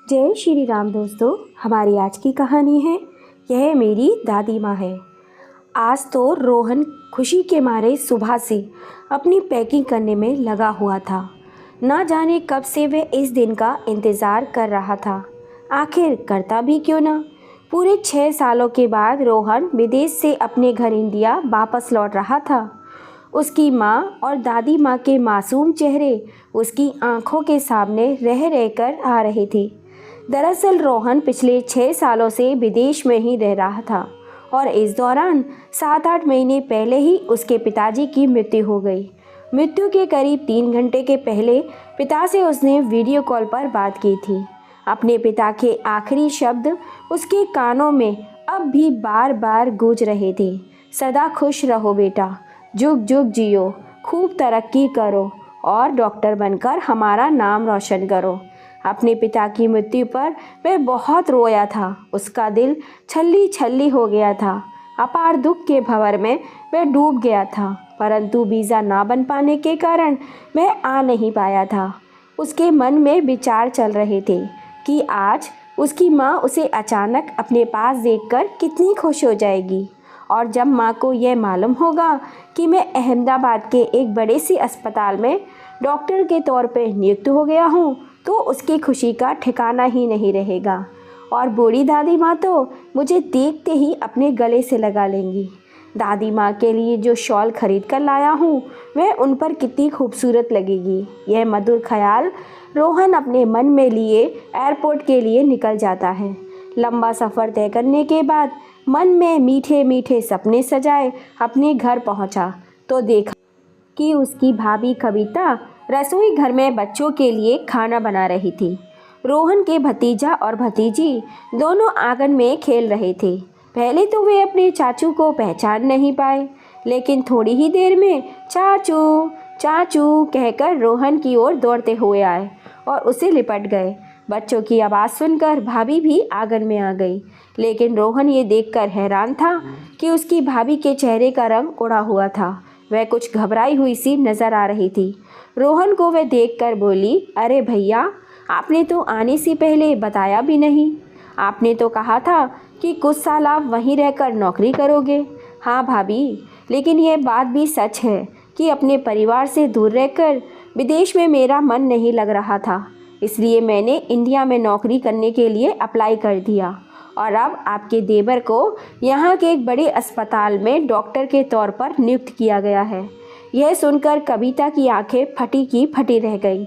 जय श्री राम दोस्तों। हमारी आज की कहानी है यह मेरी दादी माँ है। आज तो रोहन खुशी के मारे सुबह से अपनी पैकिंग करने में लगा हुआ था। ना जाने कब से वह इस दिन का इंतज़ार कर रहा था। आखिर करता भी क्यों ना। पूरे 6 सालों के बाद रोहन विदेश से अपने घर इंडिया वापस लौट रहा था। उसकी माँ और दादी माँ के मासूम चेहरे उसकी आंखों के सामने रह रहकर आ रहे थे। दरअसल रोहन पिछले 6 सालों से विदेश में ही रह रहा था और इस दौरान 7-8 महीने पहले ही उसके पिताजी की मृत्यु हो गई। मृत्यु के करीब 3 घंटे के पहले पिता से उसने वीडियो कॉल पर बात की थी। अपने पिता के आखिरी शब्द उसके कानों में अब भी बार बार गूंज रहे थे। सदा खुश रहो बेटा, जुग जुग जियो, खूब तरक्की करो और डॉक्टर बनकर हमारा नाम रोशन करो। अपने पिता की मृत्यु पर वह बहुत रोया था। उसका दिल छल्ली छल्ली हो गया था। अपार दुख के भंवर में वह डूब गया था, परंतु वीज़ा ना बन पाने के कारण वह आ नहीं पाया था। उसके मन में विचार चल रहे थे कि आज उसकी माँ उसे अचानक अपने पास देखकर कितनी खुश हो जाएगी और जब माँ को यह मालूम होगा कि मैं अहमदाबाद के एक बड़े से अस्पताल में डॉक्टर के तौर पर नियुक्त हो गया हूँ तो उसकी खुशी का ठिकाना ही नहीं रहेगा और बूढ़ी दादी माँ तो मुझे देखते ही अपने गले से लगा लेंगी। दादी माँ के लिए जो शॉल खरीद कर लाया हूँ वह उन पर कितनी खूबसूरत लगेगी। यह मधुर ख्याल रोहन अपने मन में लिए एयरपोर्ट के लिए निकल जाता है। लंबा सफ़र तय करने के बाद मन में मीठे मीठे सपने सजाए अपने घर पहुँचा तो देखा कि उसकी भाभी कविता रसोई घर में बच्चों के लिए खाना बना रही थी। रोहन के भतीजा और भतीजी दोनों आंगन में खेल रहे थे। पहले तो वे अपने चाचू को पहचान नहीं पाए, लेकिन थोड़ी ही देर में चाचू चाचू कहकर रोहन की ओर दौड़ते हुए आए और उसे लिपट गए। बच्चों की आवाज़ सुनकर भाभी भी आंगन में आ गई, लेकिन रोहन ये देखकर हैरान था कि उसकी भाभी के चेहरे का रंग उड़ा हुआ था। वह कुछ घबराई हुई सी नज़र आ रही थी। रोहन को वह देखकर बोली, अरे भैया, आपने तो आने से पहले बताया भी नहीं। आपने तो कहा था कि कुछ साल आप वहीं रहकर नौकरी करोगे। हाँ भाभी, लेकिन यह बात भी सच है कि अपने परिवार से दूर रहकर विदेश में मेरा मन नहीं लग रहा था, इसलिए मैंने इंडिया में नौकरी करने के लिए अप्लाई कर दिया और अब आपके देवर को यहाँ के एक बड़े अस्पताल में डॉक्टर के तौर पर नियुक्त किया गया है। यह सुनकर कविता की आंखें फटी की फटी रह गई।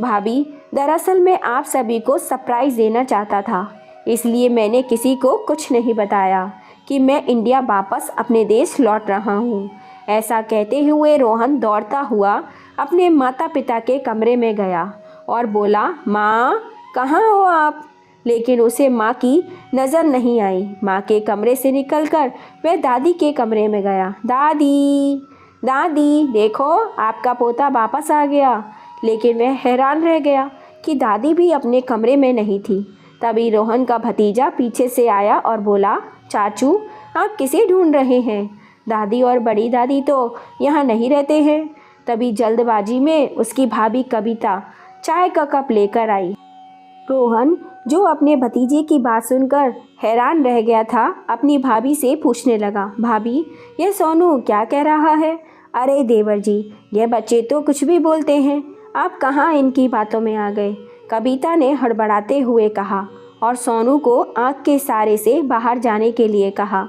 भाभी, दरअसल मैं आप सभी को सरप्राइज़ देना चाहता था, इसलिए मैंने किसी को कुछ नहीं बताया कि मैं इंडिया वापस अपने देश लौट रहा हूँ। ऐसा कहते हुए रोहन दौड़ता हुआ अपने माता पिता के कमरे में गया और बोला, माँ कहाँ हो आप? लेकिन उसे माँ की नज़र नहीं आई। माँ के कमरे से निकलकर वह दादी के कमरे में गया। दादी दादी, देखो आपका पोता वापस आ गया। लेकिन वह हैरान रह गया कि दादी भी अपने कमरे में नहीं थी। तभी रोहन का भतीजा पीछे से आया और बोला, चाचू आप किसे ढूंढ रहे हैं? दादी और बड़ी दादी तो यहाँ नहीं रहते हैं। तभी जल्दबाजी में उसकी भाभी कविता चाय का कप लेकर आई। रोहन, जो अपने भतीजे की बात सुनकर हैरान रह गया था, अपनी भाभी से पूछने लगा, भाभी यह सोनू क्या कह रहा है? अरे देवर जी, ये बच्चे तो कुछ भी बोलते हैं, आप कहाँ इनकी बातों में आ गए? कविता ने हड़बड़ाते हुए कहा और सोनू को आँख के इशारे से बाहर जाने के लिए कहा।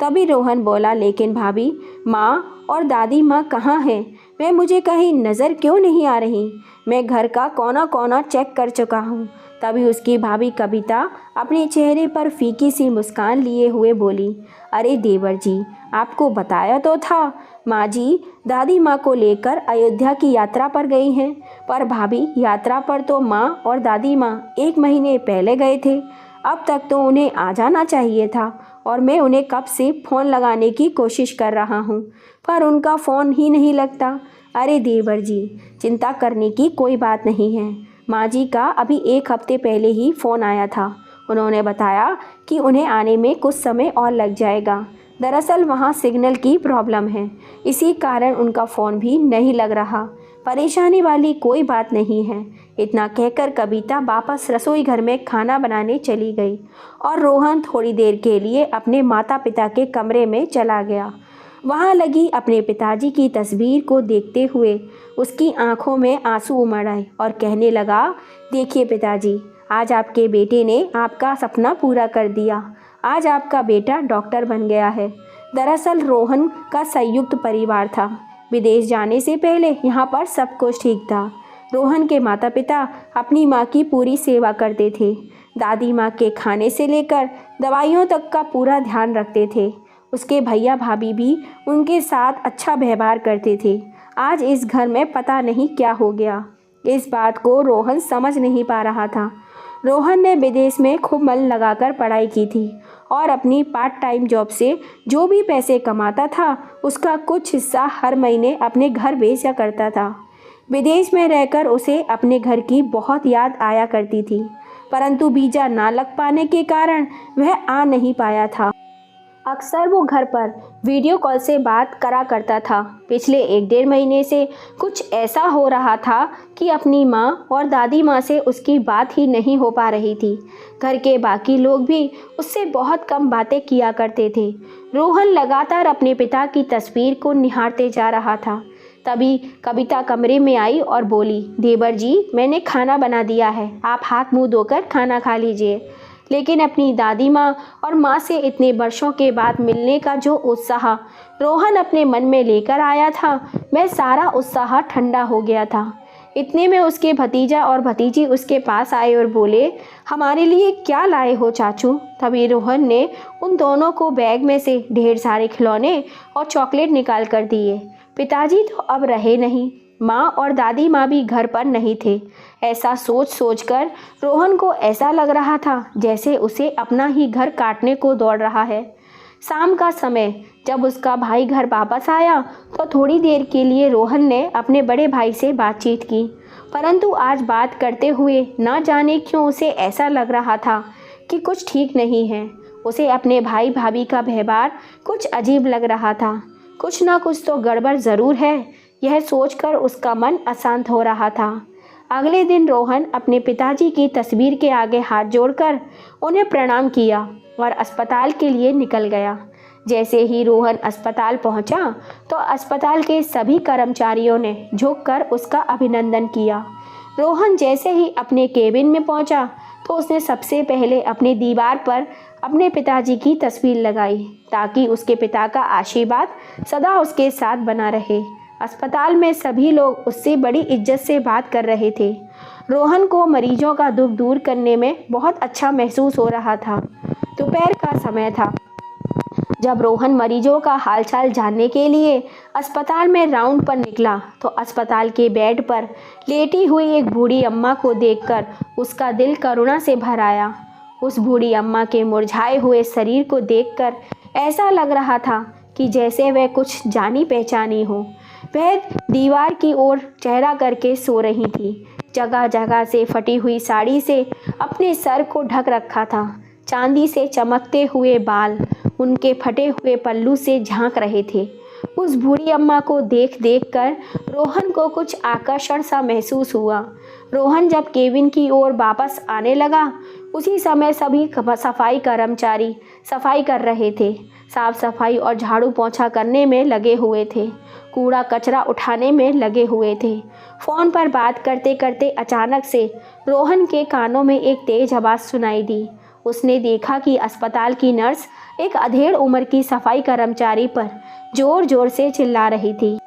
तभी रोहन बोला, लेकिन भाभी, माँ और दादी माँ कहाँ हैं? मैं मुझे कहीं नज़र क्यों नहीं आ रही? मैं घर का कोना कोना चेक कर चुका हूँ। तभी उसकी भाभी कविता अपने चेहरे पर फीकी सी मुस्कान लिए हुए बोली, अरे देवर जी, आपको बताया तो था, माँ जी दादी माँ को लेकर अयोध्या की यात्रा पर गई हैं। पर भाभी, यात्रा पर तो माँ और दादी माँ 1 महीने पहले गए थे। अब तक तो उन्हें आ जाना चाहिए था और मैं उन्हें कब से फ़ोन लगाने की कोशिश कर रहा हूँ, पर उनका फ़ोन ही नहीं लगता। अरे देवर जी, चिंता करने की कोई बात नहीं है। माँ जी का अभी 1 हफ्ते पहले ही फ़ोन आया था। उन्होंने बताया कि उन्हें आने में कुछ समय और लग जाएगा। दरअसल वहाँ सिग्नल की प्रॉब्लम है, इसी कारण उनका फ़ोन भी नहीं लग रहा। परेशानी वाली कोई बात नहीं है। इतना कहकर कविता वापस रसोई घर में खाना बनाने चली गई और रोहन थोड़ी देर के लिए अपने माता पिता के कमरे में चला गया। वहाँ लगी अपने पिताजी की तस्वीर को देखते हुए उसकी आंखों में आंसू उमड़ आए और कहने लगा, देखिए पिताजी, आज आपके बेटे ने आपका सपना पूरा कर दिया। आज आपका बेटा डॉक्टर बन गया है। दरअसल रोहन का संयुक्त परिवार था। विदेश जाने से पहले यहाँ पर सब कुछ ठीक था। रोहन के माता पिता अपनी माँ की पूरी सेवा करते थे। दादी माँ के खाने से लेकर दवाइयों तक का पूरा ध्यान रखते थे। उसके भैया भाभी भी उनके साथ अच्छा व्यवहार करते थे। आज इस घर में पता नहीं क्या हो गया। इस बात को रोहन समझ नहीं पा रहा था। रोहन ने विदेश में खूब मन लगाकर पढ़ाई की थी और अपनी पार्ट टाइम जॉब से जो भी पैसे कमाता था उसका कुछ हिस्सा हर महीने अपने घर भेजा करता था। विदेश में रहकर उसे अपने घर की बहुत याद आया करती थी, परंतु वीज़ा ना लग पाने के कारण वह आ नहीं पाया था। अक्सर वो घर पर वीडियो कॉल से बात करा करता था। पिछले 1-1.5 महीने से कुछ ऐसा हो रहा था कि अपनी माँ और दादी माँ से उसकी बात ही नहीं हो पा रही थी। घर के बाकी लोग भी उससे बहुत कम बातें किया करते थे। रोहन लगातार अपने पिता की तस्वीर को निहारते जा रहा था। तभी कविता कमरे में आई और बोली, देवर जी, मैंने खाना बना दिया है, आप हाथ मुँह धोकर खाना खा लीजिए। लेकिन अपनी दादी माँ और माँ से इतने वर्षों के बाद मिलने का जो उत्साह रोहन अपने मन में लेकर आया था, वह सारा उत्साह ठंडा हो गया था। इतने में उसके भतीजा और भतीजी उसके पास आए और बोले, हमारे लिए क्या लाए हो चाचू? तभी रोहन ने उन दोनों को बैग में से ढेर सारे खिलौने और चॉकलेट निकाल कर दिए। पिताजी तो अब रहे नहीं, माँ और दादी माँ भी घर पर नहीं थे। ऐसा सोच सोचकर रोहन को ऐसा लग रहा था जैसे उसे अपना ही घर काटने को दौड़ रहा है। शाम का समय जब उसका भाई घर वापस आया तो थोड़ी देर के लिए रोहन ने अपने बड़े भाई से बातचीत की, परंतु आज बात करते हुए ना जाने क्यों उसे ऐसा लग रहा था कि कुछ ठीक नहीं है। उसे अपने भाई भाभी का व्यवहार कुछ अजीब लग रहा था। कुछ ना कुछ तो गड़बड़ ज़रूर है, यह सोचकर उसका मन अशांत हो रहा था। अगले दिन रोहन अपने पिताजी की तस्वीर के आगे हाथ जोड़कर उन्हें प्रणाम किया और अस्पताल के लिए निकल गया। जैसे ही रोहन अस्पताल पहुंचा तो अस्पताल के सभी कर्मचारियों ने झुककर उसका अभिनंदन किया। रोहन जैसे ही अपने केबिन में पहुंचा तो उसने सबसे पहले अपनी दीवार पर अपने पिताजी की तस्वीर लगाई ताकि उसके पिता का आशीर्वाद सदा उसके साथ बना रहे। अस्पताल में सभी लोग उससे बड़ी इज्जत से बात कर रहे थे। रोहन को मरीजों का दुख दूर करने में बहुत अच्छा महसूस हो रहा था। दोपहर का समय था जब रोहन मरीजों का हालचाल जानने के लिए अस्पताल में राउंड पर निकला तो अस्पताल के बेड पर लेटी हुई एक बूढ़ी अम्मा को देखकर उसका दिल करुणा से भर आया। उस बूढ़ी अम्मा के मुरझाए हुए शरीर को देखकर ऐसा लग रहा था कि जैसे वह कुछ जानी पहचानी हो। वह दीवार की ओर चेहरा करके सो रही थी। जगह जगह से फटी हुई साड़ी से अपने सर को ढक रखा था। चांदी से चमकते हुए बाल उनके फटे हुए पल्लू से झांक रहे थे। उस बूढ़ी अम्मा को देख देख कर रोहन को कुछ आकर्षण सा महसूस हुआ। रोहन जब केबिन की ओर वापस आने लगा उसी समय सभी सफाई कर्मचारी सफाई कर रहे थे। साफ सफाई और झाड़ू पोंछा करने में लगे हुए थे, कूड़ा कचरा उठाने में लगे हुए थे। फ़ोन पर बात करते करते अचानक से रोहन के कानों में एक तेज आवाज़ सुनाई दी। उसने देखा कि अस्पताल की नर्स एक अधेड़ उम्र की सफाई कर्मचारी पर ज़ोर ज़ोर से चिल्ला रही थी,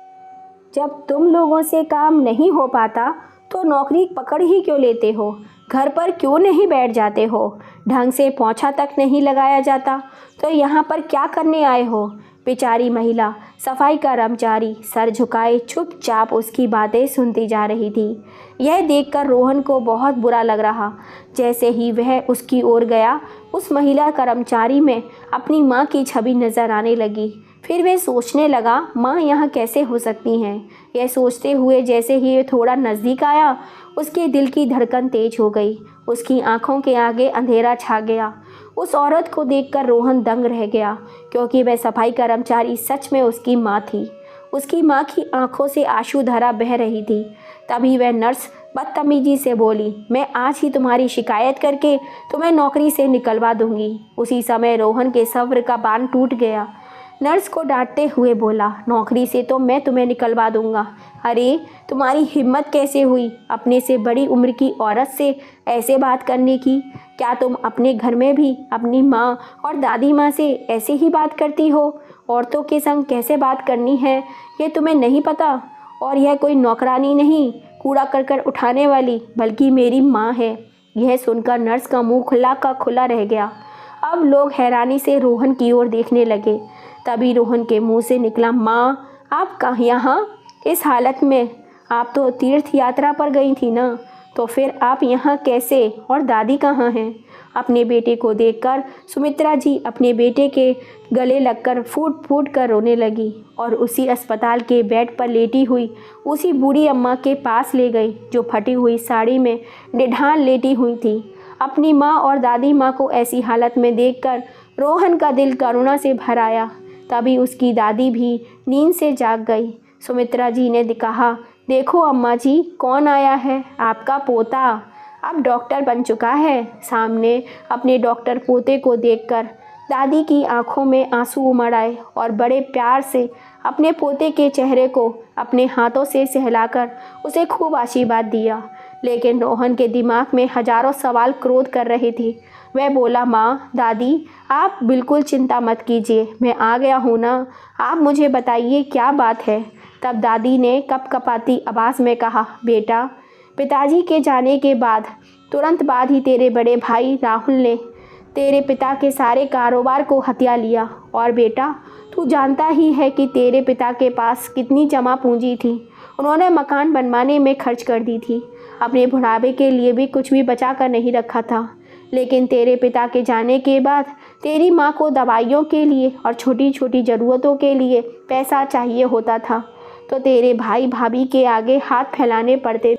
जब तुम लोगों से काम नहीं हो पाता तो नौकरी पकड़ ही क्यों लेते हो? घर पर क्यों नहीं बैठ जाते हो? ढंग से पोंछा तक नहीं लगाया जाता तो यहाँ पर क्या करने आए हो? बेचारी महिला सफाई कर्मचारी सर झुकाए चुपचाप उसकी बातें सुनती जा रही थी। यह देखकर रोहन को बहुत बुरा लग रहा। जैसे ही वह उसकी ओर गया उस महिला कर्मचारी में अपनी माँ की छवि नज़र आने लगी। फिर वह सोचने लगा, माँ यहाँ कैसे हो सकती हैं? यह सोचते हुए जैसे ही वह थोड़ा नज़दीक आया उसके दिल की धड़कन तेज हो गई। उसकी आंखों के आगे अंधेरा छा गया। उस औरत को देखकर रोहन दंग रह गया क्योंकि वह सफाई कर्मचारी सच में उसकी माँ थी। उसकी माँ की आंखों से आंसू धारा बह रही थी। तभी वह नर्स बदतमीजी से बोली, मैं आज ही तुम्हारी शिकायत करके तुम्हें नौकरी से निकलवा दूंगी। उसी समय रोहन के सब्र का बांध टूट गया। नर्स को डांटते हुए बोला, नौकरी से तो मैं तुम्हें निकलवा दूंगा। अरे तुम्हारी हिम्मत कैसे हुई अपने से बड़ी उम्र की औरत से ऐसे बात करने की? क्या तुम अपने घर में भी अपनी माँ और दादी माँ से ऐसे ही बात करती हो? औरतों के संग कैसे बात करनी है ये तुम्हें नहीं पता? और यह कोई नौकरानी नहीं, कूड़ा करकट उठाने वाली, बल्कि मेरी माँ है। यह सुनकर नर्स का मुंह खुला का खुला रह गया। अब लोग हैरानी से रोहन की ओर देखने लगे। तभी रोहन के मुंह से निकला, माँ आप कहाँ यहाँ इस हालत में? आप तो तीर्थ यात्रा पर गई थी ना, तो फिर आप यहाँ कैसे? और दादी कहाँ हैं? अपने बेटे को देखकर सुमित्रा जी अपने बेटे के गले लगकर फूट फूट कर रोने लगी और उसी अस्पताल के बेड पर लेटी हुई उसी बूढ़ी अम्मा के पास ले गई जो फटी हुई साड़ी में निढाल लेटी हुई थी। अपनी माँ और दादी माँ को ऐसी हालत में देखकर रोहन का दिल करुणा से भर आया। तभी उसकी दादी भी नींद से जाग गई। सुमित्रा जी ने कहा, देखो अम्मा जी, कौन आया है? आपका पोता अब डॉक्टर बन चुका है। सामने अपने डॉक्टर पोते को देखकर दादी की आंखों में आंसू उमड़ आए और बड़े प्यार से अपने पोते के चेहरे को अपने हाथों से सहलाकर उसे खूब आशीर्वाद दिया। लेकिन रोहन के दिमाग में हजारों सवाल क्रोध कर रहे थे। वह बोला, माँ, दादी, आप बिल्कुल चिंता मत कीजिए, मैं आ गया हूँ ना। आप मुझे बताइए क्या बात है? तब दादी ने कपकपाती आवाज़ में कहा, बेटा, पिताजी के जाने के बाद तुरंत बाद ही तेरे बड़े भाई राहुल ने तेरे पिता के सारे कारोबार को हथिया लिया। और बेटा, तू जानता ही है कि तेरे पिता के पास कितनी जमा पूंजी थी। उन्होंने मकान बनवाने में खर्च कर दी थी। अपने बुढ़ापे के लिए भी कुछ भी बचा कर नहीं रखा था। लेकिन तेरे पिता के जाने के बाद तेरी माँ को दवाइयों के लिए और छोटी छोटी ज़रूरतों के लिए पैसा चाहिए होता था, तो तेरे भाई भाभी के आगे हाथ फैलाने पड़ते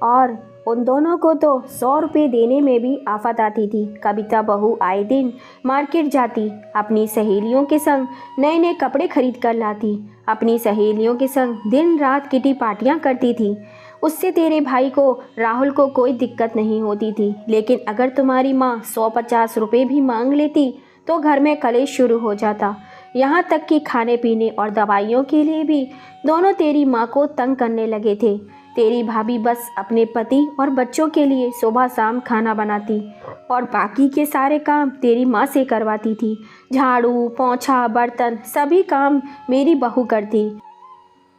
और उन दोनों को तो 100 रुपये देने में भी आफत आती थी। कविता बहू आए दिन मार्केट जाती, अपनी सहेलियों के संग नए नए कपड़े खरीद कर लाती, अपनी सहेलियों के संग दिन रात किटी पार्टियां करती थी। उससे तेरे भाई को राहुल को कोई दिक्कत नहीं होती थी। लेकिन अगर तुम्हारी माँ 150 रुपये भी मांग लेती तो घर में कलेश शुरू हो जाता। यहाँ तक कि खाने पीने और दवाइयों के लिए भी दोनों तेरी माँ को तंग करने लगे थे। तेरी भाभी बस अपने पति और बच्चों के लिए सुबह शाम खाना बनाती और बाकी के सारे काम तेरी माँ से करवाती थी। झाड़ू, पोंछा, बर्तन सभी काम मेरी बहू करती।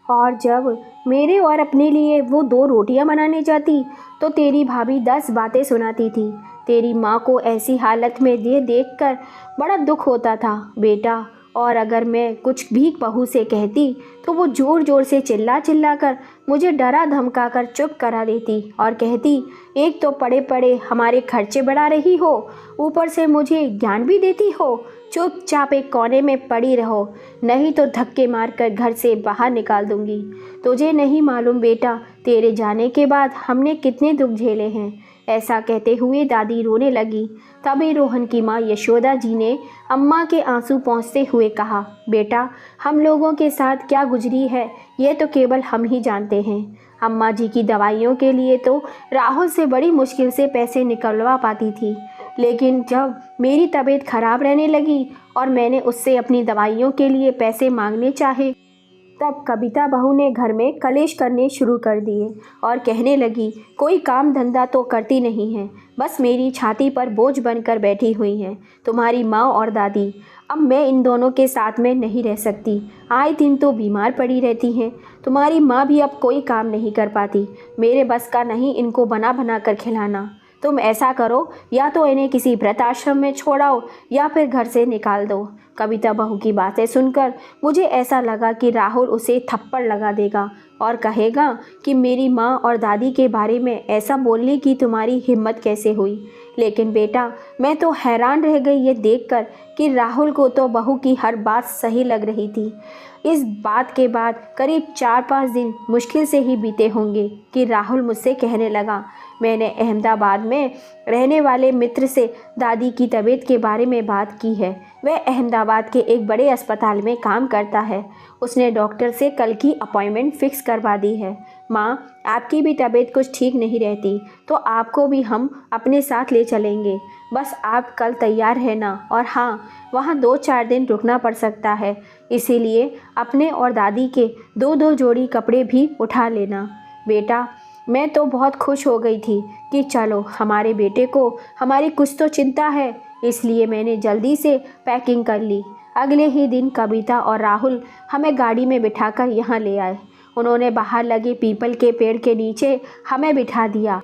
और जब मेरे और अपने लिए वो 2 रोटियां बनाने जाती तो तेरी भाभी 10 बातें सुनाती थी। तेरी माँ को ऐसी हालत में देखकर बड़ा दुख होता था बेटा। और अगर मैं कुछ भी बहू से कहती तो वो ज़ोर ज़ोर से चिल्ला चिल्ला कर मुझे डरा धमका कर चुप करा देती और कहती, एक तो पड़े पड़े हमारे खर्चे बढ़ा रही हो, ऊपर से मुझे ज्ञान भी देती हो। चुपचाप एक कोने में पड़ी रहो, नहीं तो धक्के मारकर घर से बाहर निकाल दूंगी। तुझे नहीं मालूम बेटा, तेरे जाने के बाद हमने कितने दुख झेले हैं। ऐसा कहते हुए दादी रोने लगी। तभी रोहन की माँ यशोदा जी ने अम्मा के आंसू पोंछते हुए कहा, बेटा, हम लोगों के साथ क्या गुजरी है ये तो केवल हम ही जानते हैं। अम्मा जी की दवाइयों के लिए तो राहुल से बड़ी मुश्किल से पैसे निकलवा पाती थी, लेकिन जब मेरी तबीयत खराब रहने लगी और मैंने उससे अपनी दवाइयों के लिए पैसे मांगने चाहे, तब कविता बहू ने घर में कलेश करने शुरू कर दिए और कहने लगी, कोई काम धंधा तो करती नहीं है, बस मेरी छाती पर बोझ बनकर बैठी हुई हैं तुम्हारी माँ और दादी। अब मैं इन दोनों के साथ में नहीं रह सकती। आए दिन तो बीमार पड़ी रहती हैं। तुम्हारी माँ भी अब कोई काम नहीं कर पाती। मेरे बस का नहीं इनको बना बना कर खिलाना। तुम ऐसा करो, या तो इन्हें किसी वृद्ध आश्रम में छोड़ाओ या फिर घर से निकाल दो। कविता बहू की बातें सुनकर मुझे ऐसा लगा कि राहुल उसे थप्पड़ लगा देगा और कहेगा कि मेरी माँ और दादी के बारे में ऐसा बोलने की तुम्हारी हिम्मत कैसे हुई। लेकिन बेटा, मैं तो हैरान रह गई ये देखकर कि राहुल को तो बहू की हर बात सही लग रही थी। इस बात के बाद करीब 4-5 दिन मुश्किल से ही बीते होंगे कि राहुल मुझसे कहने लगा, मैंने अहमदाबाद में रहने वाले मित्र से दादी की तबीयत के बारे में बात की है। वह अहमदाबाद के एक बड़े अस्पताल में काम करता है। उसने डॉक्टर से कल की अपॉइंटमेंट फ़िक्स करवा दी है। माँ, आपकी भी तबीयत कुछ ठीक नहीं रहती तो आपको भी हम अपने साथ ले चलेंगे। बस आप कल तैयार रहना। और हाँ, वहाँ 2-4 दिन रुकना पड़ सकता है, इसीलिए अपने और दादी के 2-2 जोड़ी कपड़े भी उठा लेना। बेटा, मैं तो बहुत खुश हो गई थी कि चलो हमारे बेटे को हमारी कुछ तो चिंता है, इसलिए मैंने जल्दी से पैकिंग कर ली। अगले ही दिन कविता और राहुल हमें गाड़ी में बिठाकर यहाँ ले आए। उन्होंने बाहर लगे पीपल के पेड़ के नीचे हमें बिठा दिया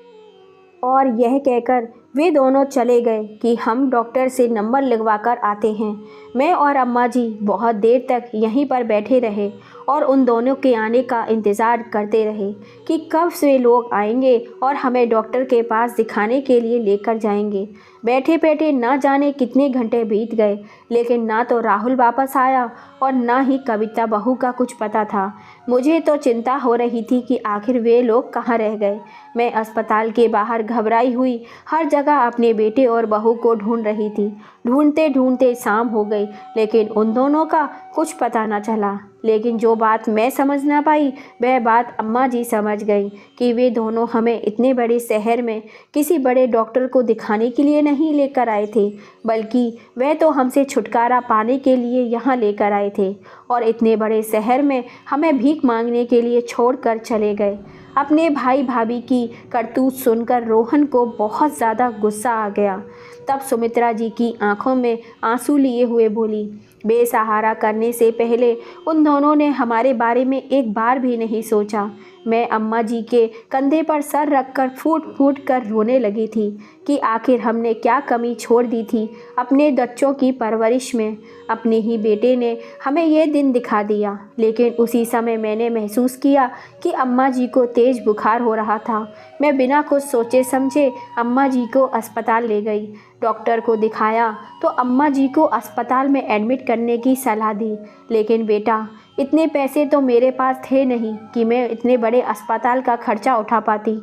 और यह कहकर वे दोनों चले गए कि हम डॉक्टर से नंबर लिखवा कर आते हैं। मैं और अम्मा जी बहुत देर तक यहीं पर बैठे रहे और उन दोनों के आने का इंतज़ार करते रहे कि कब से लोग आएंगे और हमें डॉक्टर के पास दिखाने के लिए लेकर जाएंगे। बैठे बैठे ना जाने कितने घंटे बीत गए, लेकिन ना तो राहुल वापस आया और ना ही कविता बहू का कुछ पता था। मुझे तो चिंता हो रही थी कि आखिर वे लोग कहाँ रह गए। मैं अस्पताल के बाहर घबराई हुई हर जगह अपने बेटे और बहू को ढूंढ रही थी। ढूंढते ढूंढते शाम हो गई, लेकिन उन दोनों का कुछ पता न चला। लेकिन जो बात मैं समझ ना पाई वह बात अम्मा जी समझ गई कि वे दोनों हमें इतने बड़े शहर में किसी बड़े डॉक्टर को दिखाने के लिए नहीं लेकर आए थे, बल्कि वह तो हमसे छुटकारा पाने के लिए यहाँ लेकर आए थे और इतने बड़े शहर में हमें भीख मांगने के लिए छोड़कर चले गए। अपने भाई भाभी की करतूत सुनकर रोहन को बहुत ज़्यादा गुस्सा आ गया। तब सुमित्रा जी की आंखों में आंसू लिए हुए बोली, बेसहारा करने से पहले उन दोनों ने हमारे बारे में एक बार भी नहीं सोचा। मैं अम्मा जी के कंधे पर सर रखकर फूट फूट कर रोने लगी थी कि आखिर हमने क्या कमी छोड़ दी थी अपने बच्चों की परवरिश में। अपने ही बेटे ने हमें ये दिन दिखा दिया। लेकिन उसी समय मैंने महसूस किया कि अम्मा जी को तेज़ बुखार हो रहा था। मैं बिना कुछ सोचे समझे अम्मा जी को अस्पताल ले गई। डॉक्टर को दिखाया तो अम्मा जी को अस्पताल में एडमिट करने की सलाह दी। लेकिन बेटा, इतने पैसे तो मेरे पास थे नहीं कि मैं इतने बड़े अस्पताल का खर्चा उठा पाती।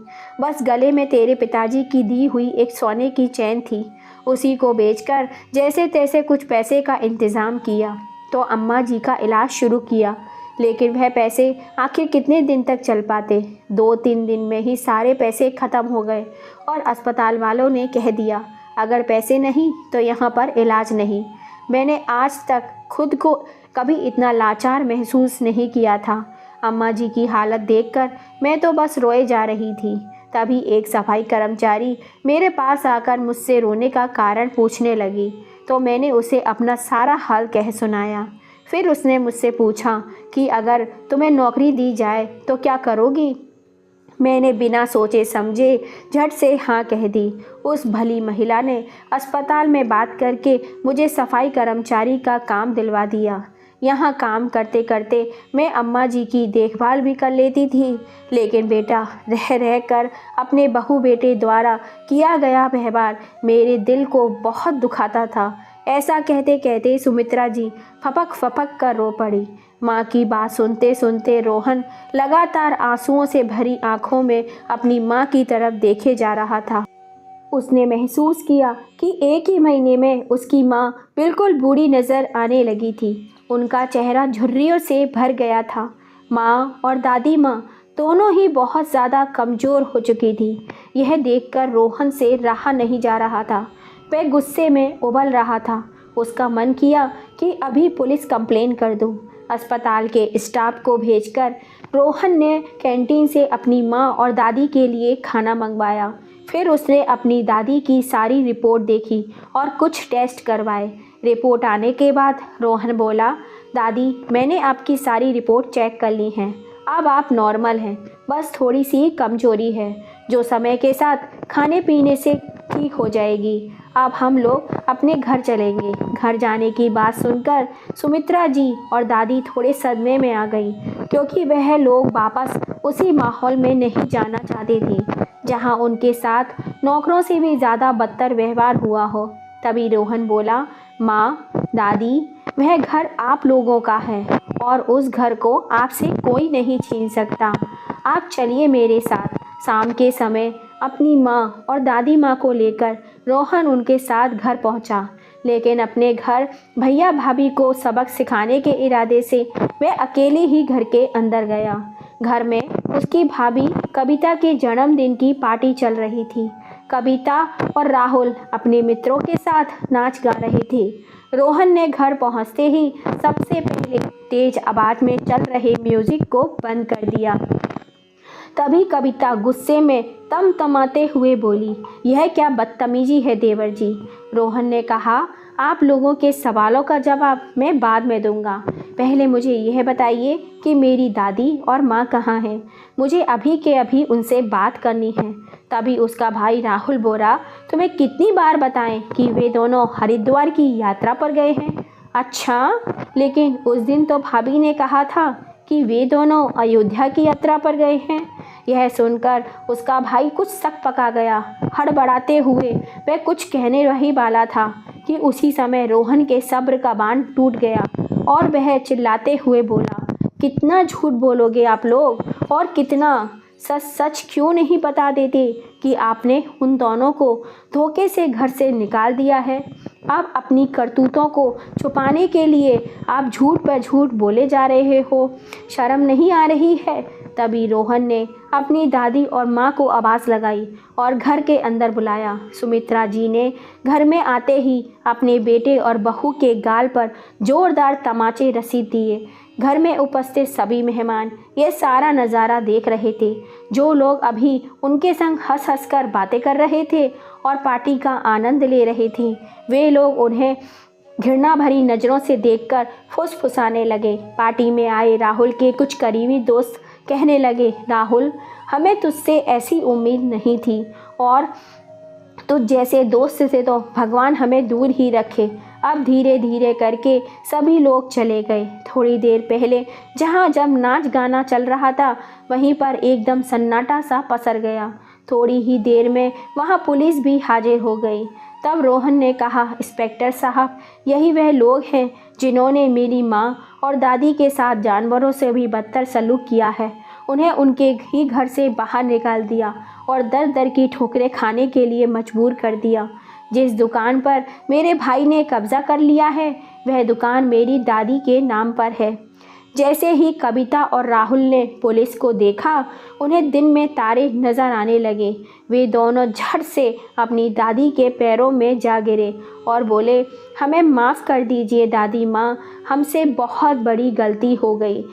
बस गले में तेरे पिताजी की दी हुई एक सोने की चैन थी, उसी को बेचकर जैसे तैसे कुछ पैसे का इंतज़ाम किया तो अम्मा जी का इलाज शुरू किया। लेकिन वह पैसे आखिर कितने दिन तक चल पाते। 2-3 दिन में ही सारे पैसे ख़त्म हो गए और अस्पताल वालों ने कह दिया, अगर पैसे नहीं तो यहाँ पर इलाज नहीं। मैंने आज तक खुद को कभी इतना लाचार महसूस नहीं किया था। अम्मा जी की हालत देखकर मैं तो बस रोए जा रही थी। तभी एक सफाई कर्मचारी मेरे पास आकर मुझसे रोने का कारण पूछने लगी तो मैंने उसे अपना सारा हाल कह सुनाया। फिर उसने मुझसे पूछा कि अगर तुम्हें नौकरी दी जाए तो क्या करोगी। मैंने बिना सोचे समझे झट से हाँ कह दी। उस भली महिला ने अस्पताल में बात करके मुझे सफाई कर्मचारी का काम दिलवा दिया। यहाँ काम करते करते मैं अम्मा जी की देखभाल भी कर लेती थी। लेकिन बेटा, रह रह कर अपने बहू बेटे द्वारा किया गया व्यवहार मेरे दिल को बहुत दुखाता था। ऐसा कहते कहते सुमित्रा जी फपक फपक कर रो पड़ी। माँ की बात सुनते सुनते रोहन लगातार आंसुओं से भरी आंखों में अपनी माँ की तरफ देखे जा रहा था। उसने महसूस किया कि एक ही महीने में उसकी माँ बिल्कुल बूढ़ी नज़र आने लगी थी। उनका चेहरा झुर्रियों से भर गया था। माँ और दादी माँ दोनों ही बहुत ज़्यादा कमज़ोर हो चुकी थी। यह देखकर रोहन से रहा नहीं जा रहा था। वह गुस्से में उबल रहा था। उसका मन किया कि अभी पुलिस कंप्लेन कर दूं। अस्पताल के स्टाफ को भेजकर रोहन ने कैंटीन से अपनी माँ और दादी के लिए खाना मंगवाया। फिर उसने अपनी दादी की सारी रिपोर्ट देखी और कुछ टेस्ट करवाए। रिपोर्ट आने के बाद रोहन बोला, दादी, मैंने आपकी सारी रिपोर्ट चेक कर ली हैं। अब आप नॉर्मल हैं, बस थोड़ी सी कमजोरी है जो समय के साथ खाने पीने से ठीक हो जाएगी। अब हम लोग अपने घर चलेंगे। घर जाने की बात सुनकर सुमित्रा जी और दादी थोड़े सदमे में आ गई, क्योंकि वह लोग वापस उसी माहौल में नहीं जाना चाहती थी जहां उनके साथ नौकरों से भी ज़्यादा बदतर व्यवहार हुआ हो। तभी रोहन बोला, माँ, दादी, वह घर आप लोगों का है और उस घर को आपसे कोई नहीं छीन सकता। आप चलिए मेरे साथ। शाम के समय अपनी माँ और दादी माँ को लेकर रोहन उनके साथ घर पहुँचा, लेकिन अपने घर भैया भाभी को सबक सिखाने के इरादे से वह अकेले ही घर के अंदर गया। घर में उसकी भाभी कविता के जन्मदिन की पार्टी चल रही थी। कविता और राहुल अपने मित्रों के साथ नाच गा रहे थे। रोहन ने घर पहुंचते ही सबसे पहले तेज आवाज में चल रहे म्यूजिक को बंद कर दिया। तभी कविता गुस्से में तमतमाते हुए बोली, यह क्या बदतमीजी है देवर जी। रोहन ने कहा, आप लोगों के सवालों का जवाब मैं बाद में दूंगा। पहले मुझे यह बताइए कि मेरी दादी और माँ कहाँ हैं। मुझे अभी के अभी उनसे बात करनी है। तभी उसका भाई राहुल बोला, तुम्हें कितनी बार बताएं कि वे दोनों हरिद्वार की यात्रा पर गए हैं। अच्छा, लेकिन उस दिन तो भाभी ने कहा था कि वे दोनों अयोध्या की यात्रा पर गए हैं। यह सुनकर उसका भाई कुछ सक पका गया। हड़बड़ाते हुए वह कुछ कहने ही वाला था कि उसी समय रोहन के सब्र का बांध टूट गया और वह चिल्लाते हुए बोला, कितना झूठ बोलोगे आप लोग, और कितना सच सच क्यों नहीं बता देते कि आपने उन दोनों को धोखे से घर से निकाल दिया है। अब अपनी करतूतों को छुपाने के लिए आप झूठ पर झूठ बोले जा रहे हो। शर्म नहीं आ रही है। तभी रोहन ने अपनी दादी और माँ को आवाज़ लगाई और घर के अंदर बुलाया। सुमित्रा जी ने घर में आते ही अपने बेटे और बहू के गाल पर जोरदार तमाचे रसीद दिए। घर में उपस्थित सभी मेहमान ये सारा नज़ारा देख रहे थे। जो लोग अभी उनके संग हंस हंस कर बातें कर रहे थे और पार्टी का आनंद ले रहे थे, वे लोग उन्हें घृणा भरी नज़रों से देखकर फुसफुसाने लगे। पार्टी में आए राहुल के कुछ करीबी दोस्त कहने लगे, राहुल, हमें तुझसे ऐसी उम्मीद नहीं थी, और तुझ जैसे दोस्त से तो भगवान हमें दूर ही रखे। अब धीरे धीरे करके सभी लोग चले गए। थोड़ी देर पहले जब नाच गाना चल रहा था, वहीं पर एकदम सन्नाटा सा पसर गया। थोड़ी ही देर में वहां पुलिस भी हाजिर हो गई। तब रोहन ने कहा, इंस्पेक्टर साहब, यही वह लोग हैं जिन्होंने मेरी माँ और दादी के साथ जानवरों से भी बदतर सलूक किया है। उन्हें उनके ही घर से बाहर निकाल दिया और दर दर की ठोकरें खाने के लिए मजबूर कर दिया। जिस दुकान पर मेरे भाई ने कब्जा कर लिया है, वह दुकान मेरी दादी के नाम पर है। जैसे ही कविता और राहुल ने पुलिस को देखा, उन्हें दिन में तारे नजर आने लगे। वे दोनों झट से अपनी दादी के पैरों में जा गिरे और बोले, हमें माफ़ कर दीजिए दादी माँ, हमसे बहुत बड़ी गलती हो गई।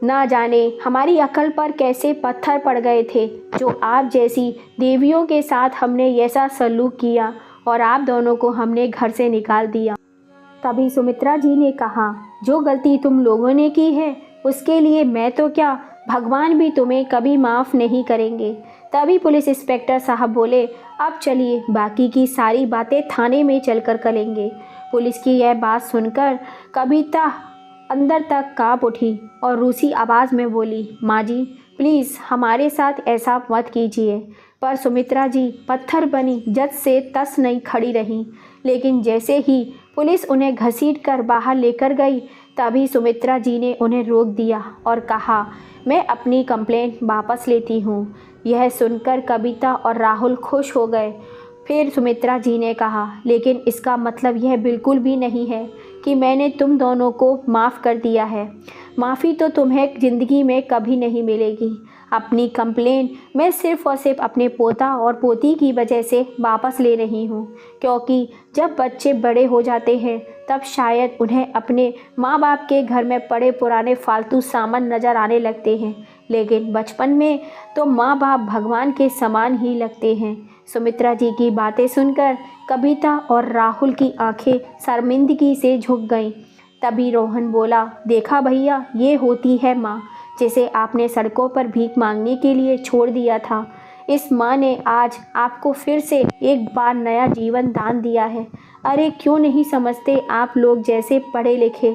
ना जाने हमारी अकल पर कैसे पत्थर पड़ गए थे, जो आप जैसी देवियों के साथ हमने ऐसा सलूक किया और आप दोनों को हमने घर से निकाल दिया। तभी सुमित्रा जी ने कहा, जो गलती तुम लोगों ने की है उसके लिए मैं तो क्या, भगवान भी तुम्हें कभी माफ़ नहीं करेंगे। तभी पुलिस इंस्पेक्टर साहब बोले, अब चलिए बाकी की सारी बातें थाने में चलकर करेंगे। पुलिस की यह बात सुनकर कविता अंदर तक काँप उठी और रूसी आवाज़ में बोली, माँ जी प्लीज़ हमारे साथ ऐसा मत कीजिए। पर सुमित्रा जी पत्थर बनी जज से तस नहीं खड़ी रहीं। लेकिन जैसे ही पुलिस उन्हें घसीट कर बाहर लेकर गई, तभी सुमित्रा जी ने उन्हें रोक दिया और कहा, मैं अपनी कंप्लेंट वापस लेती हूँ। यह सुनकर कविता और राहुल खुश हो गए। फिर सुमित्रा जी ने कहा, लेकिन इसका मतलब यह बिल्कुल भी नहीं है कि मैंने तुम दोनों को माफ़ कर दिया है। माफ़ी तो तुम्हें ज़िंदगी में कभी नहीं मिलेगी। अपनी कंप्लेन मैं सिर्फ़ और सिर्फ अपने पोता और पोती की वजह से वापस ले रही हूँ, क्योंकि जब बच्चे बड़े हो जाते हैं तब शायद उन्हें अपने माँ बाप के घर में पड़े पुराने फालतू सामान नज़र आने लगते हैं, लेकिन बचपन में तो माँ बाप भगवान के समान ही लगते हैं। सुमित्रा जी की बातें सुनकर कविता और राहुल की आंखें शर्मिंदगी से झुक गईं। तभी रोहन बोला, देखा भैया, ये होती है माँ, जिसे आपने सड़कों पर भीख मांगने के लिए छोड़ दिया था। इस माँ ने आज आपको फिर से एक बार नया जीवन दान दिया है। अरे क्यों नहीं समझते आप लोग जैसे पढ़े लिखे।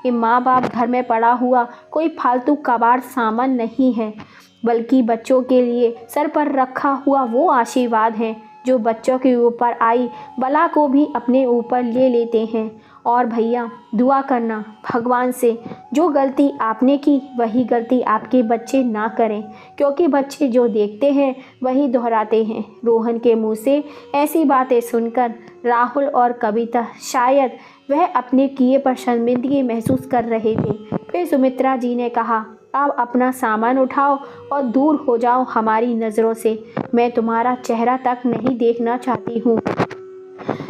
ये माँ बाप घर में पड़ा हुआ कोई फालतू कबाड़ सामान नहीं है, बल्कि बच्चों के लिए सर पर रखा हुआ वो आशीर्वाद है जो बच्चों के ऊपर आई बला को भी अपने ऊपर ले लेते हैं। और भैया दुआ करना भगवान से, जो गलती आपने की वही गलती आपके बच्चे ना करें, क्योंकि बच्चे जो देखते हैं वही दोहराते हैं। रोहन के मुंह से ऐसी बातें सुनकर राहुल और कविता शायद वह अपने किए पर शर्मिंदगी महसूस कर रहे थे। फिर सुमित्रा जी ने कहा, अब अपना सामान उठाओ और दूर हो जाओ हमारी नज़रों से। मैं तुम्हारा चेहरा तक नहीं देखना चाहती हूँ।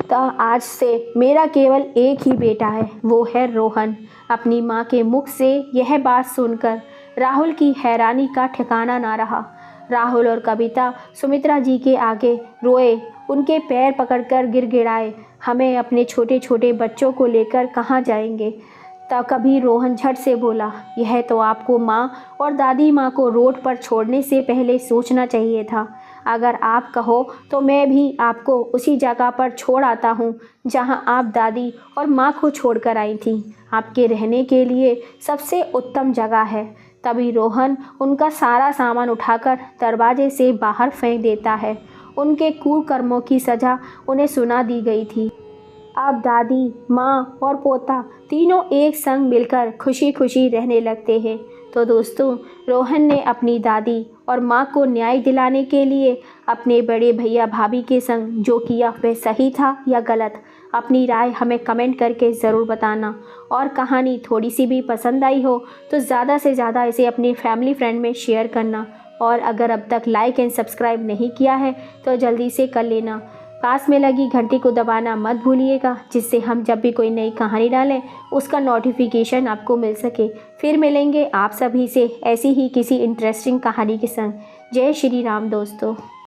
तो आज से मेरा केवल एक ही बेटा है, वो है रोहन। अपनी माँ के मुख से यह बात सुनकर राहुल की हैरानी का ठिकाना ना रहा। राहुल और कविता सुमित्रा जी के आगे रोए, उनके पैर पकड़कर गिड़गिड़ाए, हमें अपने छोटे छोटे बच्चों को लेकर कहाँ जाएंगे। तब कभी रोहन झट से बोला, यह तो आपको माँ और दादी माँ को रोड पर छोड़ने से पहले सोचना चाहिए था। अगर आप कहो तो मैं भी आपको उसी जगह पर छोड़ आता हूँ जहाँ आप दादी और माँ को छोड़कर आई थी। आपके रहने के लिए सबसे उत्तम जगह है। तभी रोहन उनका सारा सामान उठाकर दरवाजे से बाहर फेंक देता है। उनके कुकर्मों की सज़ा उन्हें सुना दी गई थी। अब दादी, माँ और पोता तीनों एक संग मिलकर खुशी खुशी रहने लगते हैं। तो दोस्तों, रोहन ने अपनी दादी और माँ को न्याय दिलाने के लिए अपने बड़े भैया भाभी के संग जो किया वह सही था या गलत, अपनी राय हमें कमेंट करके ज़रूर बताना। और कहानी थोड़ी सी भी पसंद आई हो तो ज़्यादा से ज़्यादा इसे अपने फैमिली फ्रेंड में शेयर करना। और अगर अब तक लाइक एंड सब्सक्राइब नहीं किया है तो जल्दी से कर लेना। पास में लगी घंटी को दबाना मत भूलिएगा, जिससे हम जब भी कोई नई कहानी डालें उसका नोटिफिकेशन आपको मिल सके। फिर मिलेंगे आप सभी से ऐसी ही किसी इंटरेस्टिंग कहानी के संग। जय श्री राम दोस्तों।